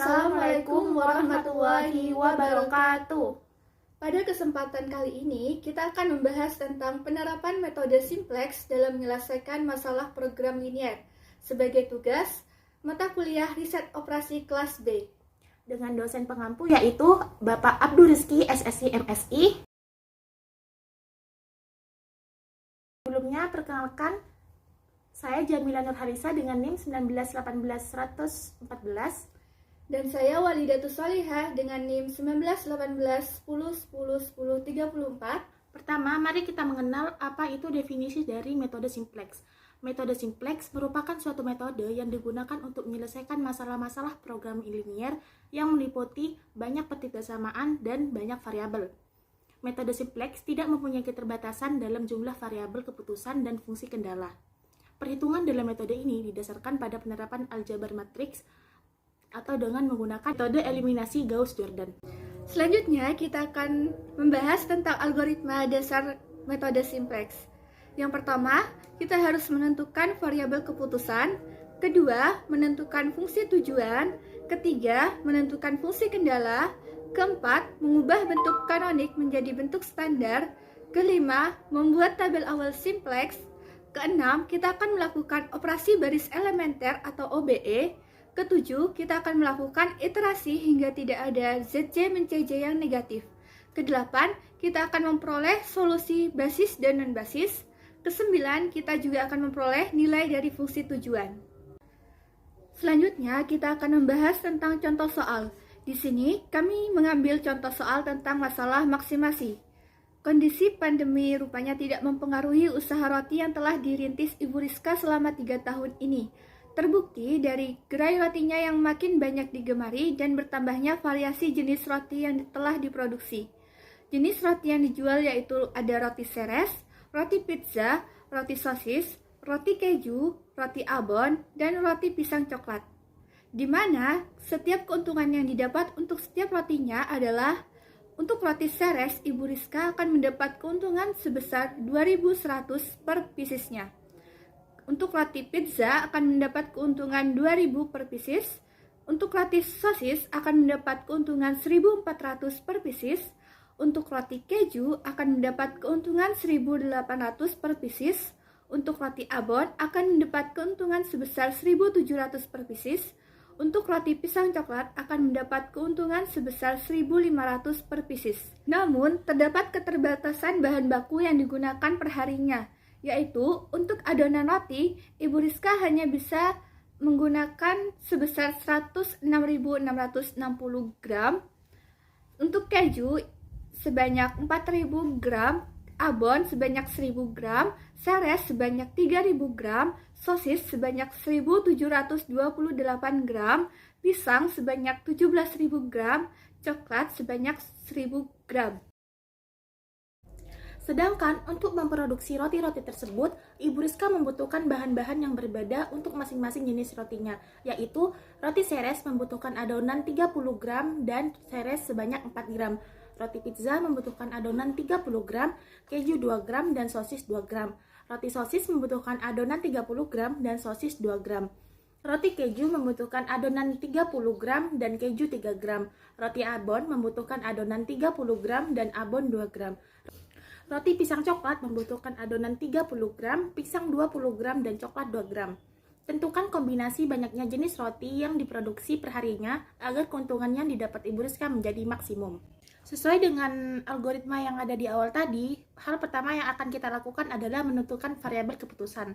Assalamualaikum warahmatullahi wabarakatuh. Pada kesempatan kali ini, kita akan membahas tentang penerapan metode simplex dalam menyelesaikan masalah program linear sebagai tugas mata kuliah riset operasi kelas B. Dengan dosen pengampu yaitu Bapak Abdul Rizky, SSI MSI. Sebelumnya, perkenalkan, saya Jamila Nurharisa dengan NIM 1918114. Dan saya Walidatus Solihah dengan NIM 191810101034. Pertama, mari kita mengenal apa itu definisi dari metode simplex. Metode simplex merupakan suatu metode yang digunakan untuk menyelesaikan masalah-masalah program linear yang meliputi banyak petik kesamaan dan banyak variabel. Metode simplex tidak mempunyai keterbatasan dalam jumlah variabel keputusan dan fungsi kendala. Perhitungan dalam metode ini didasarkan pada penerapan aljabar matriks atau dengan menggunakan metode eliminasi Gauss-Jordan. Selanjutnya, kita akan membahas tentang algoritma dasar metode simplex. Yang pertama, kita harus menentukan variabel keputusan. Kedua, menentukan fungsi tujuan. Ketiga, menentukan fungsi kendala. Keempat, mengubah bentuk kanonik menjadi bentuk standar. Kelima, membuat tabel awal simplex. Keenam, kita akan melakukan operasi baris elementer atau OBE. Ketujuh, kita akan melakukan iterasi hingga tidak ada ZJ men-CJ yang negatif. Kedelapan, kita akan memperoleh solusi basis dan non-basis. Kesembilan, kita juga akan memperoleh nilai dari fungsi tujuan. Selanjutnya, kita akan membahas tentang contoh soal. Di sini, kami mengambil contoh soal tentang masalah maksimasi. Kondisi pandemi rupanya tidak mempengaruhi usaha roti yang telah dirintis Ibu Rizka selama 3 tahun ini. Terbukti dari gerai rotinya yang makin banyak digemari dan bertambahnya variasi jenis roti yang telah diproduksi. Jenis roti yang dijual yaitu ada roti seres, roti pizza, roti sosis, roti keju, roti abon, dan roti pisang coklat. Di mana setiap keuntungan yang didapat untuk setiap rotinya adalah untuk roti seres, Ibu Rizka akan mendapat keuntungan sebesar 2.100 per piecesnya. Untuk roti pizza akan mendapat keuntungan 2.000 per pieces. Untuk roti sosis akan mendapat keuntungan 1.400 per pieces. Untuk roti keju akan mendapat keuntungan 1.800 per pieces. Untuk roti abon akan mendapat keuntungan sebesar 1.700 per pieces. Untuk roti pisang coklat akan mendapat keuntungan sebesar 1.500 per pieces. Namun, terdapat keterbatasan bahan baku yang digunakan perharinya, yaitu untuk adonan roti, Ibu Rizka hanya bisa menggunakan sebesar 106.660 gram, untuk keju sebanyak 4.000 gram, abon sebanyak 1.000 gram, seres sebanyak 3.000 gram, sosis sebanyak 1.728 gram, pisang sebanyak 17.000 gram, coklat sebanyak 1.000 gram. Sedangkan untuk memproduksi roti-roti tersebut, Ibu Rizka membutuhkan bahan-bahan yang berbeda untuk masing-masing jenis rotinya, yaitu roti seres membutuhkan adonan 30 gram dan seres sebanyak 4 gram. Roti pizza membutuhkan adonan 30 gram, keju 2 gram, dan sosis 2 gram. Roti sosis membutuhkan adonan 30 gram dan sosis 2 gram. Roti keju membutuhkan adonan 30 gram dan keju 3 gram. Roti abon membutuhkan adonan 30 gram dan abon 2 gram. Roti pisang coklat membutuhkan adonan 30 gram, pisang 20 gram, dan coklat 2 gram. Tentukan kombinasi banyaknya jenis roti yang diproduksi perharinya agar keuntungan yang didapat Ibu Rizka menjadi maksimum. Sesuai dengan algoritma yang ada di awal tadi, hal pertama yang akan kita lakukan adalah menentukan variabel keputusan.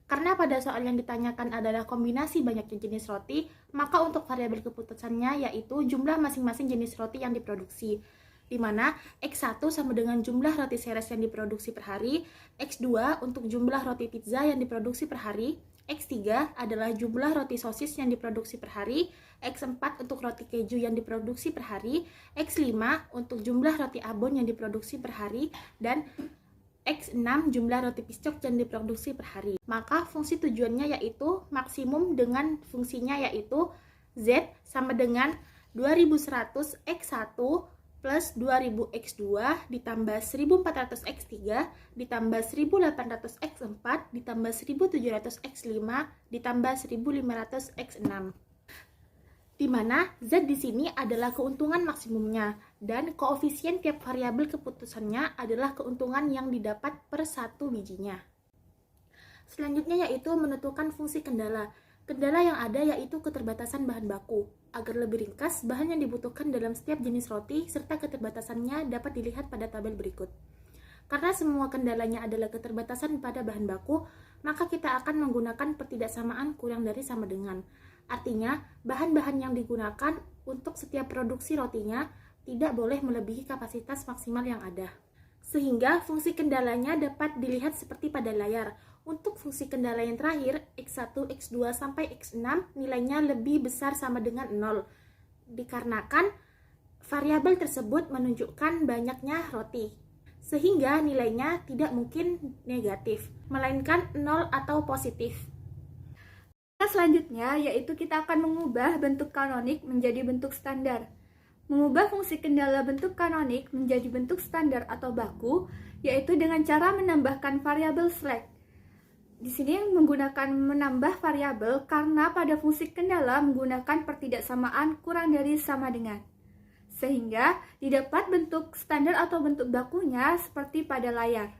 Karena pada soal yang ditanyakan adalah kombinasi banyaknya jenis roti, maka untuk variabel keputusannya yaitu jumlah masing-masing jenis roti yang diproduksi, di mana X1 sama dengan jumlah roti seres yang diproduksi per hari, X2 untuk jumlah roti pizza yang diproduksi per hari, X3 adalah jumlah roti sosis yang diproduksi per hari, X4 untuk roti keju yang diproduksi per hari, X5 untuk jumlah roti abon yang diproduksi per hari, dan X6 jumlah roti piscok yang diproduksi per hari. Maka fungsi tujuannya yaitu maksimum dengan fungsinya yaitu Z sama dengan 2100 X1 plus 2000 X2 ditambah 1400 X3 ditambah 1800 X4 ditambah 1700 X5 ditambah 1500 X6. di mana Z di sini adalah keuntungan maksimumnya dan koefisien tiap variabel keputusannya adalah keuntungan yang didapat per satu bijinya. Selanjutnya yaitu menentukan fungsi kendala. Kendala yang ada yaitu keterbatasan bahan baku. Agar lebih ringkas, bahan yang dibutuhkan dalam setiap jenis roti serta keterbatasannya dapat dilihat pada tabel berikut. Karena semua kendalanya adalah keterbatasan pada bahan baku, maka kita akan menggunakan pertidaksamaan kurang dari sama dengan. Artinya, bahan-bahan yang digunakan untuk setiap produksi rotinya tidak boleh melebihi kapasitas maksimal yang ada. Sehingga fungsi kendalanya dapat dilihat seperti pada layar. Untuk fungsi kendala yang terakhir, X1, X2, sampai X6 nilainya lebih besar sama dengan 0. Dikarenakan variabel tersebut menunjukkan banyaknya roti. Sehingga nilainya tidak mungkin negatif, melainkan 0 atau positif. Selanjutnya yaitu kita akan mengubah bentuk kanonik menjadi bentuk standar. Mengubah fungsi kendala bentuk kanonik menjadi bentuk standar atau baku yaitu dengan cara menambahkan variabel slack. Di sini menggunakan menambah variabel karena pada fungsi kendala menggunakan pertidaksamaan kurang dari sama dengan. Sehingga didapat bentuk standar atau bentuk bakunya seperti pada layar.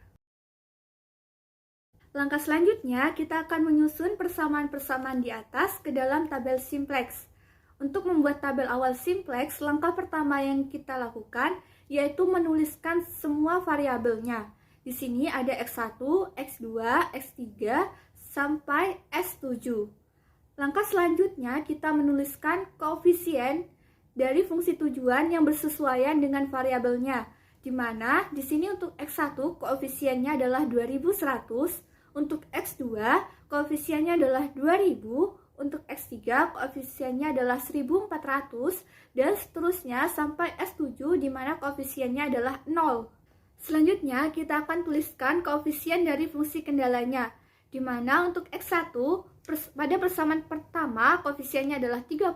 Langkah selanjutnya, kita akan menyusun persamaan-persamaan di atas ke dalam tabel simplex. Untuk membuat tabel awal simplex, langkah pertama yang kita lakukan yaitu menuliskan semua variabelnya. Di sini ada X1, X2, X3, sampai S7. Langkah selanjutnya, kita menuliskan koefisien dari fungsi tujuan yang bersesuaian dengan variabelnya. Di mana di sini untuk X1 koefisiennya adalah 2100, untuk X2 koefisiennya adalah 2000, untuk X3 koefisiennya adalah 1400, dan seterusnya sampai S7 di mana koefisiennya adalah 0. Selanjutnya kita akan tuliskan koefisien dari fungsi kendalanya, di mana untuk X1 pada persamaan pertama koefisiennya adalah 30,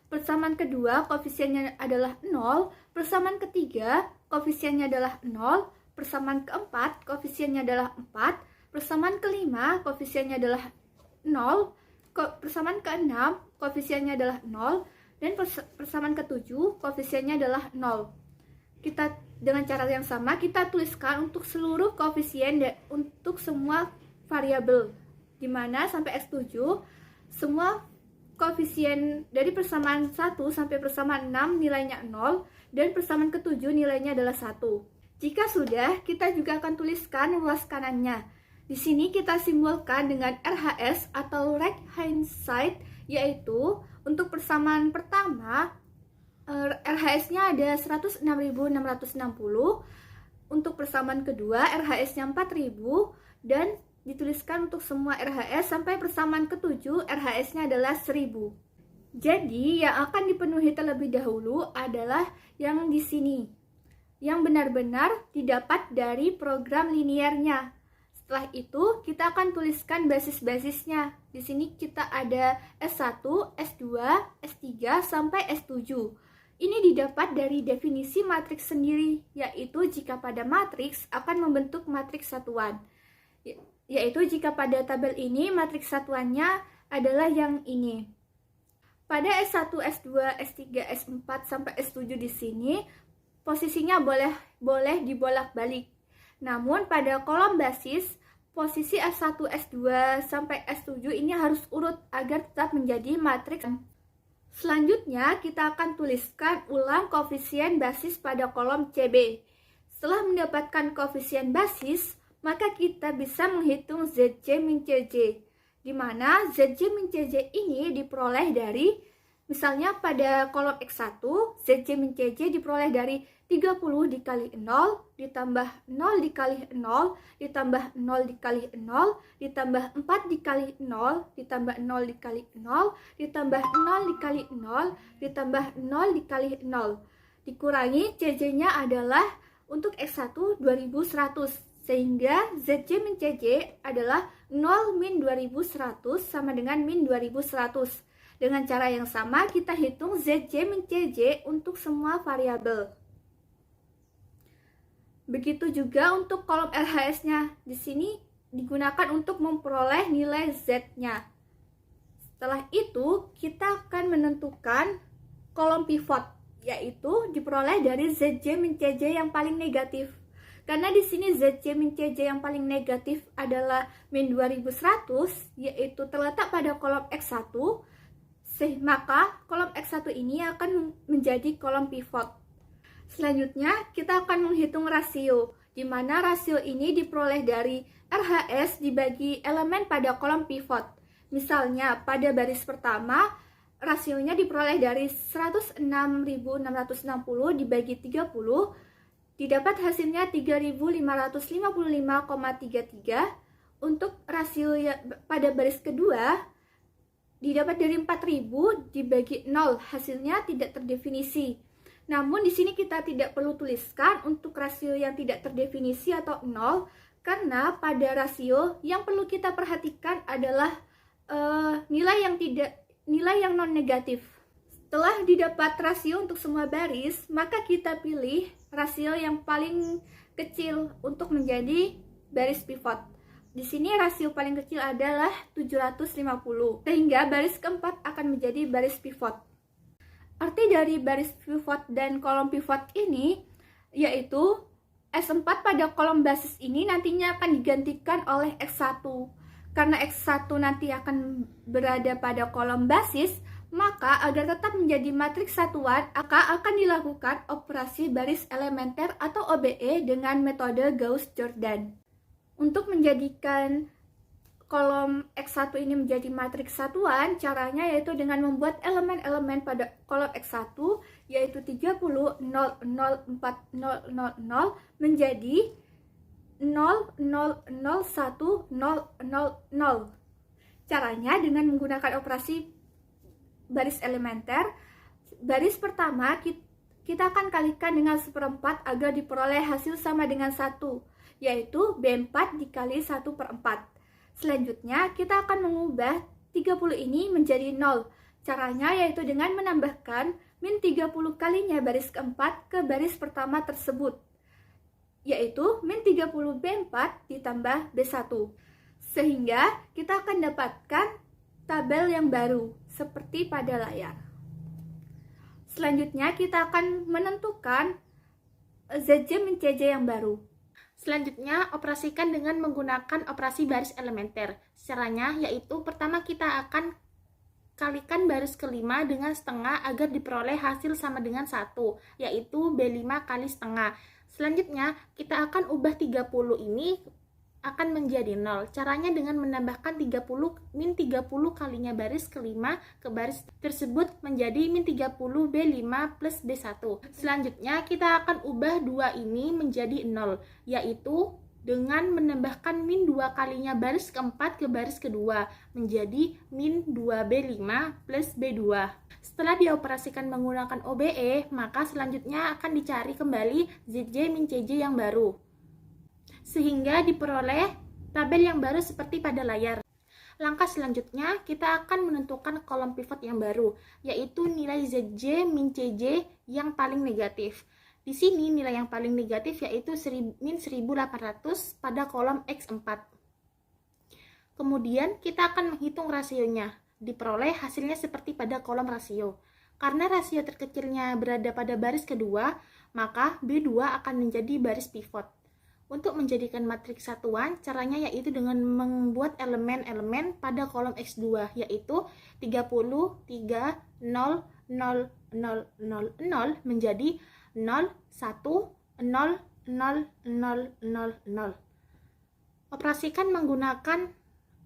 persamaan kedua koefisiennya adalah 0, persamaan ketiga koefisiennya adalah 0, persamaan keempat koefisiennya adalah 4, persamaan kelima koefisiennya adalah 0, persamaan keenam koefisiennya adalah 0, dan persamaan ketujuh koefisiennya adalah 0. Kita dengan cara yang sama kita tuliskan untuk seluruh koefisien untuk semua variabel, di mana sampai S7 semua koefisien dari persamaan 1 sampai persamaan 6 nilainya 0, dan persamaan ketujuh nilainya adalah 1. Jika sudah, kita juga akan tuliskan ruas kanannya. Di sini kita simbolkan dengan RHS atau right hand side, yaitu untuk persamaan pertama RHS-nya ada 106.660, untuk persamaan kedua RHS-nya 4.000, dan dituliskan untuk semua RHS sampai persamaan ketujuh RHS-nya adalah 1.000. Jadi yang akan dipenuhi terlebih dahulu adalah yang di sini, yang benar-benar didapat dari program linearnya. Setelah itu, kita akan tuliskan basis-basisnya. Di sini kita ada S1, S2, S3, sampai S7. Ini didapat dari definisi matriks sendiri, yaitu jika pada matriks akan membentuk matriks satuan. Yaitu jika pada tabel ini matriks satuannya adalah yang ini. Pada S1, S2, S3, S4, sampai S7 di sini, posisinya boleh dibolak-balik. Namun pada kolom basis, posisi S1, S2, sampai S7 ini harus urut agar tetap menjadi matriks. Selanjutnya, kita akan tuliskan ulang koefisien basis pada kolom CB. Setelah mendapatkan koefisien basis, maka kita bisa menghitung ZC min CJ, di mana ZC min CJ ini diperoleh dari, misalnya pada kolom X1, ZC min CJ diperoleh dari 30 dikali 0, ditambah 0 dikali 0, ditambah 0 dikali 0, ditambah 4 dikali 0, ditambah 0 dikali 0, ditambah 0 dikali 0, ditambah 0 dikali 0. Dikurangi CJ-nya adalah untuk X1 2100, sehingga ZC min CJ adalah 0 min 2100 sama dengan min 2100. Dengan cara yang sama kita hitung ZC min CJ untuk semua variabel. Begitu juga untuk kolom RHS-nya. Di sini digunakan untuk memperoleh nilai Z-nya. Setelah itu, kita akan menentukan kolom pivot, yaitu diperoleh dari ZJ min CJ yang paling negatif. Karena di sini ZJ min CJ yang paling negatif adalah min 2100, yaitu terletak pada kolom X1, maka kolom X1 ini akan menjadi kolom pivot. Selanjutnya, kita akan menghitung rasio, di mana rasio ini diperoleh dari RHS dibagi elemen pada kolom pivot. Misalnya, pada baris pertama, rasionya diperoleh dari 106.660 dibagi 30, didapat hasilnya 3.555,33. Untuk rasio pada baris kedua, didapat dari 4.000 dibagi 0, hasilnya tidak terdefinisi. Namun di sini kita tidak perlu tuliskan untuk rasio yang tidak terdefinisi atau 0, karena pada rasio yang perlu kita perhatikan adalah nilai yang non negatif. Setelah didapat rasio untuk semua baris, maka kita pilih rasio yang paling kecil untuk menjadi baris pivot. Di sini rasio paling kecil adalah 750, sehingga baris keempat akan menjadi baris pivot. Arti dari baris pivot dan kolom pivot ini yaitu S4 pada kolom basis ini nantinya akan digantikan oleh X1. Karena X1 nanti akan berada pada kolom basis, maka agar tetap menjadi matriks satuan, akan dilakukan operasi baris elementer atau OBE dengan metode Gauss-Jordan. Untuk menjadikan kolom X1 ini menjadi matriks satuan, caranya yaitu dengan membuat elemen-elemen pada kolom X1 yaitu 30, 0, 0, 4, 0, 0, 0 menjadi 0, 0, 0, 1, 0, 0, 0. Caranya dengan menggunakan operasi baris elementer. Baris pertama kita akan kalikan dengan 1/4 agar diperoleh hasil sama dengan 1, yaitu B4 dikali 1/4. Selanjutnya kita akan mengubah 30 ini menjadi 0. Caranya yaitu dengan menambahkan min 30 kalinya baris keempat ke baris pertama tersebut, yaitu min 30 B4 ditambah B1. Sehingga kita akan dapatkan tabel yang baru seperti pada layar. Selanjutnya kita akan menentukan ZJ min CJ yang baru. Selanjutnya, operasikan dengan menggunakan operasi baris elementer. Caranya yaitu pertama kita akan kalikan baris kelima dengan setengah agar diperoleh hasil sama dengan 1, yaitu B5 kali setengah. Selanjutnya, kita akan ubah 30 ini akan menjadi 0. Caranya dengan menambahkan 30 min 30 kalinya baris kelima ke baris tersebut menjadi min 30 B5 plus B1. Selanjutnya kita akan ubah 2 ini menjadi 0, yaitu dengan menambahkan min 2 kalinya baris keempat ke baris kedua menjadi min 2B5 plus B2. Setelah dioperasikan menggunakan OBE, maka selanjutnya akan dicari kembali ZJ min CJ yang baru, sehingga diperoleh tabel yang baru seperti pada layar. Langkah selanjutnya, kita akan menentukan kolom pivot yang baru, yaitu nilai ZJ min CJ yang paling negatif. Di sini nilai yang paling negatif yaitu min 1800 pada kolom X4. Kemudian kita akan menghitung rasionya. Diperoleh hasilnya seperti pada kolom rasio. Karena rasio terkecilnya berada pada baris kedua, maka B2 akan menjadi baris pivot. Untuk menjadikan matriks satuan, caranya yaitu dengan membuat elemen-elemen pada kolom X2, yaitu 30, 3, 0, 0, 0, 0, 0 menjadi 0, 1, 0, 0, 0, 0, 0. Operasikan menggunakan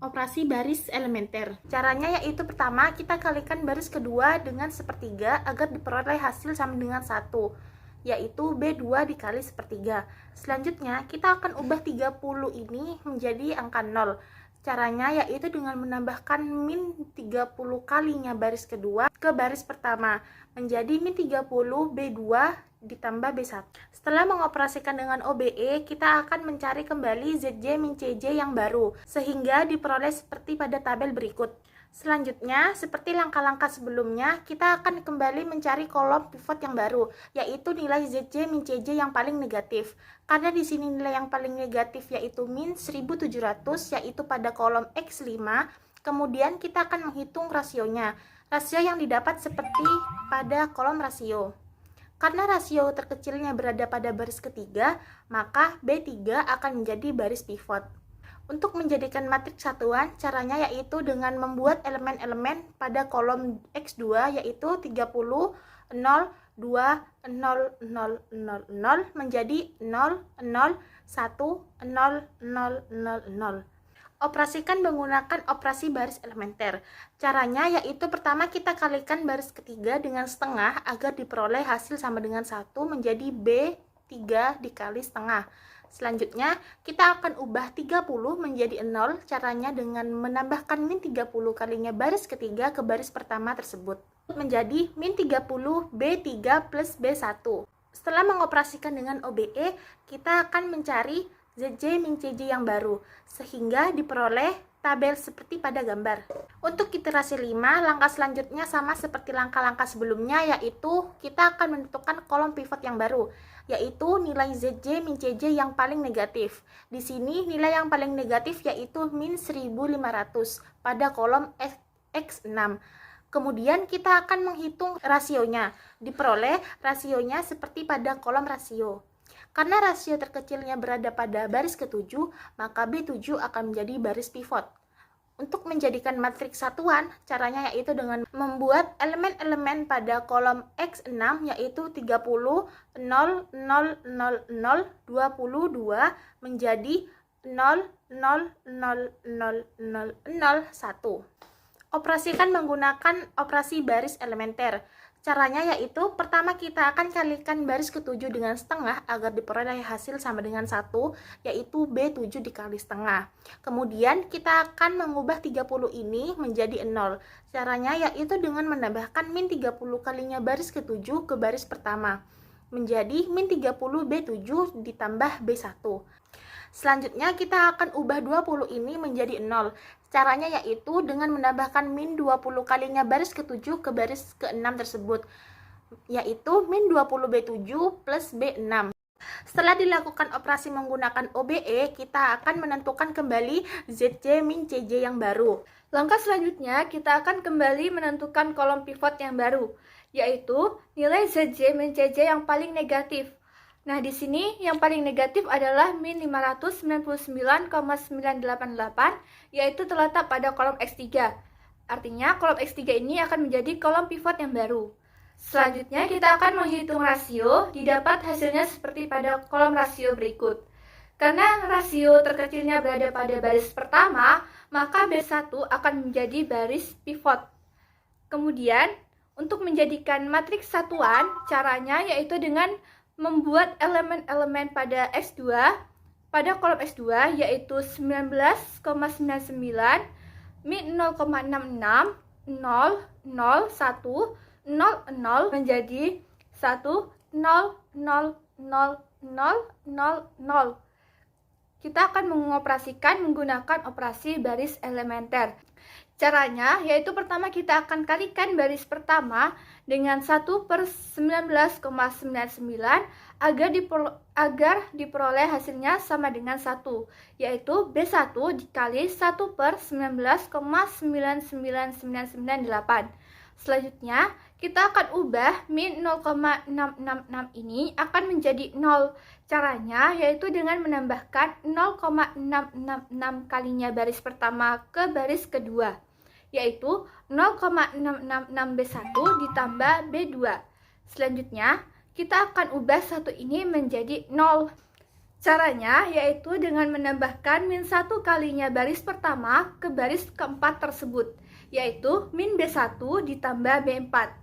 operasi baris elementer. Caranya yaitu pertama, kita kalikan baris kedua dengan 1/3 agar diperoleh hasil sama dengan 1, yaitu B2 dikali 1/3. Selanjutnya, kita akan ubah 30 ini menjadi angka 0. Caranya yaitu dengan menambahkan min 30 kalinya baris kedua ke baris pertama menjadi min 30 B2 ditambah B1. Setelah mengoperasikan dengan OBE, kita akan mencari kembali ZJ min CJ yang baru sehingga diperoleh seperti pada tabel berikut. Selanjutnya, seperti langkah-langkah sebelumnya, kita akan kembali mencari kolom pivot yang baru, yaitu nilai ZJ min CJ yang paling negatif. Karena di sini nilai yang paling negatif yaitu min 1700, yaitu pada kolom X5, Kemudian kita akan menghitung rasionya. Rasio yang didapat seperti pada kolom rasio. Karena rasio terkecilnya berada pada baris ketiga, maka B3 akan menjadi baris pivot. Untuk menjadikan matriks satuan, caranya yaitu dengan membuat elemen-elemen pada kolom X2 yaitu 30, 0, 2, 0, 0, 0, menjadi 0, 0, 1, 0, 0, 0, 0. Operasikan menggunakan operasi baris elementer. Caranya yaitu pertama kita kalikan baris ketiga dengan setengah agar diperoleh hasil sama dengan 1 menjadi B3 dikali setengah. Selanjutnya kita akan ubah 30 menjadi 0, caranya dengan menambahkan min 30 kalinya baris ketiga ke baris pertama tersebut. Menjadi min 30 B3 plus B1. Setelah mengoperasikan dengan OBE, kita akan mencari ZJ min CJ yang baru, sehingga diperoleh tabel seperti pada gambar. Untuk iterasi 5, langkah selanjutnya sama seperti langkah-langkah sebelumnya, yaitu kita akan menentukan kolom pivot yang baru, yaitu nilai ZJ min CJ yang paling negatif. Di sini nilai yang paling negatif yaitu min 1500 pada kolom X6. Kemudian kita akan menghitung rasionya. Diperoleh rasionya seperti pada kolom rasio. Karena rasio terkecilnya berada pada baris ke-7, maka B7 akan menjadi baris pivot. Untuk menjadikan matriks satuan, caranya yaitu dengan membuat elemen-elemen pada kolom X6 yaitu 30, 0, 0, 0, 0, 22 menjadi 0, 0, 0, 0, 0, 0, 1. Operasikan menggunakan operasi baris elementer. Caranya yaitu pertama kita akan kalikan baris ke-7 dengan setengah agar diperoleh hasil sama dengan 1, yaitu B7 dikali setengah. Kemudian kita akan mengubah 30 ini menjadi 0. Caranya yaitu dengan menambahkan min 30 kalinya baris ke-7 ke baris pertama. Menjadi min 30 B7 ditambah B1. Selanjutnya kita akan ubah 20 ini menjadi 0. Caranya yaitu dengan menambahkan min 20 kalinya baris ke-7 ke baris ke-6 tersebut, yaitu min 20 B7 plus B6. Setelah dilakukan operasi menggunakan OBE, kita akan menentukan kembali ZJ min CJ yang baru. Langkah selanjutnya, kita akan kembali menentukan kolom pivot yang baru, yaitu nilai ZJ min CJ yang paling negatif. Nah, di sini yang paling negatif adalah min 599,988, yaitu terletak pada kolom X3. Artinya, kolom X3 ini akan menjadi kolom pivot yang baru. Selanjutnya, kita akan menghitung rasio, didapat hasilnya seperti pada kolom rasio berikut. Karena rasio terkecilnya berada pada baris pertama, maka B1 akan menjadi baris pivot. Kemudian, untuk menjadikan matriks satuan, caranya yaitu dengan membuat elemen-elemen pada X2, pada kolom X2 yaitu 19,99, min 0,66, 0, 0, 1, 0, 0 menjadi 1, 0, 0, 0, 0, 0. Kita akan mengoperasikan menggunakan operasi baris elementer. Caranya yaitu pertama kita akan kalikan baris pertama dengan 1/19,99 agar diperoleh hasilnya sama dengan 1, yaitu B1 dikali 1/19,99998. Selanjutnya, kita akan ubah min 0,666 ini akan menjadi 0. Caranya yaitu dengan menambahkan 0,666 kalinya baris pertama ke baris kedua, yaitu 0,666 B1 ditambah B2. Selanjutnya, kita akan ubah 1 ini menjadi 0. Caranya yaitu dengan menambahkan min 1 kalinya baris pertama ke baris keempat tersebut, yaitu min B1 ditambah B4.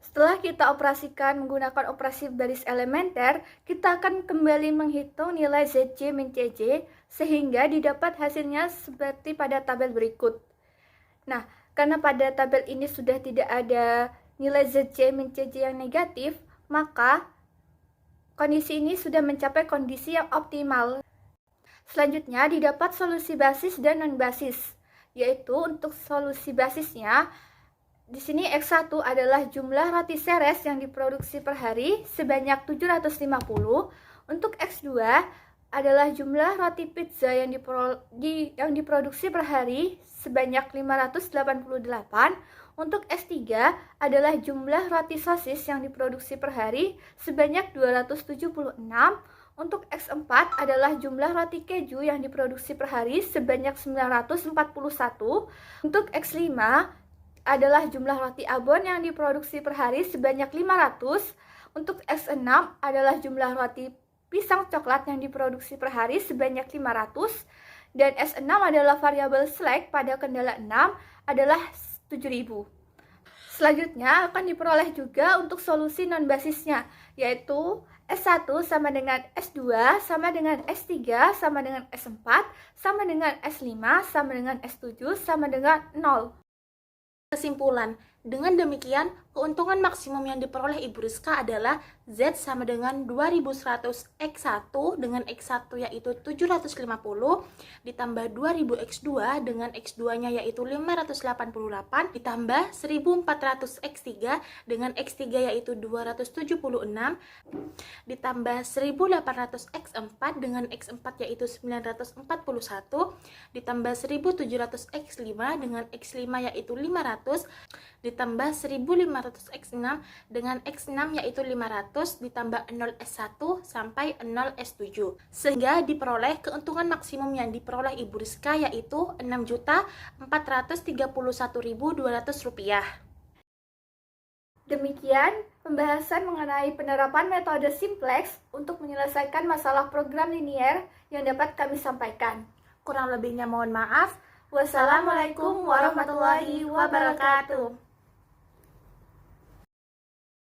Setelah kita operasikan menggunakan operasi baris elementer, kita akan kembali menghitung nilai ZJ min CJ sehingga didapat hasilnya seperti pada tabel berikut. Nah, karena pada tabel ini sudah tidak ada nilai ZJ min CJ yang negatif, maka kondisi ini sudah mencapai kondisi yang optimal. Selanjutnya didapat solusi basis dan non-basis, yaitu untuk solusi basisnya, di sini X1 adalah jumlah roti seres yang diproduksi per hari sebanyak 750. Untuk X2 adalah jumlah roti pizza yang diproduksi per hari sebanyak 588. Untuk S3 adalah jumlah roti sosis yang diproduksi per hari sebanyak 276. Untuk X4 adalah jumlah roti keju yang diproduksi per hari sebanyak 941. Untuk X5 adalah jumlah roti abon yang diproduksi per hari sebanyak 500. Untuk X6 adalah jumlah roti pisang coklat yang diproduksi per hari sebanyak 500. Dan S6 adalah variabel slack pada kendala 6 adalah 7.000. Selanjutnya akan diperoleh juga untuk solusi non-basisnya, yaitu S1 sama dengan S2, sama dengan S3, sama dengan S4, sama dengan S5, sama dengan S7, sama dengan 0. Kesimpulan, dengan demikian, keuntungan maksimum yang diperoleh Ibu Rizka adalah Z sama dengan 2100 X1 dengan X1 yaitu 750 ditambah 2000 X2 dengan X2-nya yaitu 588 ditambah 1400 X3 dengan X3 yaitu 276 ditambah 1800 X4 dengan X4 yaitu 941 ditambah 1700 X5 dengan X5 yaitu 500 ditambah 1500 X6 dengan X6 yaitu 500 ditambah 0 S1 sampai 0 S7 sehingga diperoleh keuntungan maksimum yang diperoleh Ibu Rizka yaitu Rp6.431.200. Demikian pembahasan mengenai penerapan metode simplex untuk menyelesaikan masalah program linier yang dapat kami sampaikan. Kurang lebihnya mohon maaf. Wassalamualaikum warahmatullahi wabarakatuh.